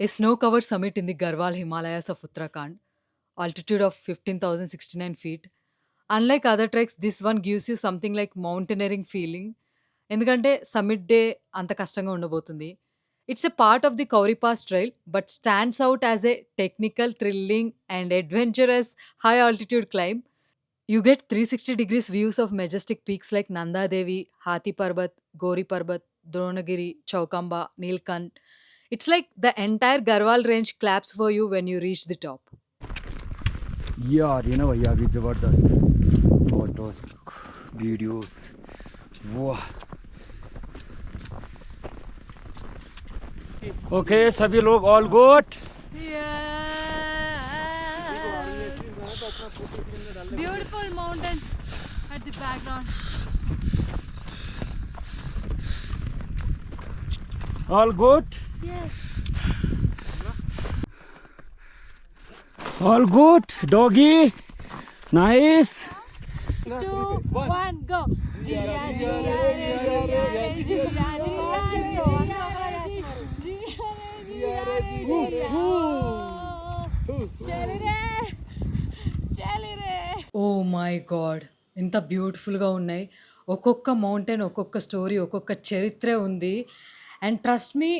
A snow-covered summit in the Garhwal Himalayas of Uttarakhand, altitude of 15,069 feet. Unlike other treks, this one gives you something like mountaineering feeling. ఎందుకంటే summit day అంత కష్టంగా ఉండబోతుంది. It's a part of the Kuari pass trail but stands out as a technical, thrilling and adventurous high altitude climb. You get 360 degrees views of majestic peaks like Nanda Devi, Hathi Parbat, Gori Parbat, Dronagiri, Chaukamba, Nilkant. It's like the entire Garhwal range claps for you when you reach the top. यार ये ना भैया अभी ज़बरदस्त photos videos वाह। Okay सभी लोग all good. Beautiful mountains at the background. All good. Yes. All good doggy nice. 2, 1, go. Jiya, jiya, re, jiya, re, jiya, jiya, re, చలి రే చలి రే. ఓ మై గాడ్, ఎంత బ్యూటిఫుల్గా ఉన్నాయి. ఒక్కొక్క మౌంటైన్ ఒక్కొక్క స్టోరీ, ఒక్కొక్క చరిత్రే ఉంది. అండ్ ట్రస్ట్ మీ,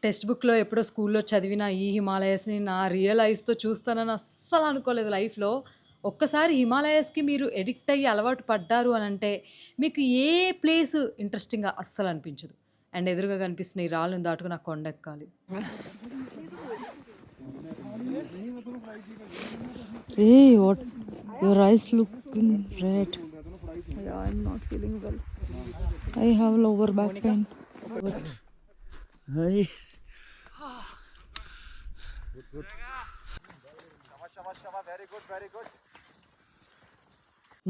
టెక్స్ట్ బుక్లో ఎప్పుడో స్కూల్లో చదివిన ఈ హిమాలయస్ని నా రియల్ ఐస్తో చూస్తానని అస్సలు అనుకోలేదు లైఫ్లో. ఒక్కసారి హిమాలయస్కి మీరు ఎడిక్ట్ అయ్యి అలవాటు పడ్డారు అని అంటే మీకు ఏ ప్లేస్ ఇంట్రెస్టింగ్గా అస్సలు అనిపించదు. అండ్ ఎదురుగా కనిపిస్తున్న ఈ రాళ్ళను దాటుకుని ఆ కొండ ఎక్కాలి. Hey, what? Your eyes looking red. Yeah, I'm not feeling well. I have lower back pain. हाय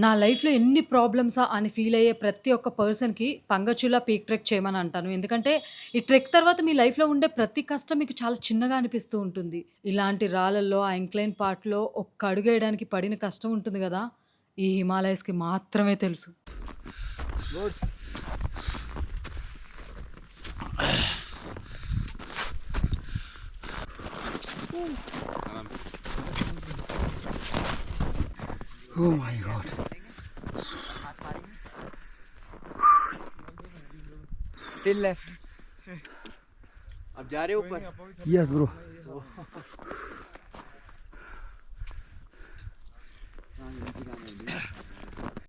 నా లైఫ్లో ఎన్ని ప్రాబ్లమ్సా అని ఫీల్ అయ్యే ప్రతి ఒక్క పర్సన్కి పంగచులా పీక్ ట్రెక్ చేయమని అంటాను. ఎందుకంటే ఈ ట్రెక్ తర్వాత మీ లైఫ్లో ఉండే ప్రతి కష్టం మీకు చాలా చిన్నగా అనిపిస్తూ ఉంటుంది. ఇలాంటి రాళ్ళల్లో ఆ ఇంక్లైన్ పార్ట్లో ఒక్క అడుగు వేయడానికి పడిన కష్టం ఉంటుంది కదా, ఈ హిమాలయస్కి మాత్రమే తెలుసు. Oh my God. Still left. अब जा रहे हो ऊपर? Yes bro.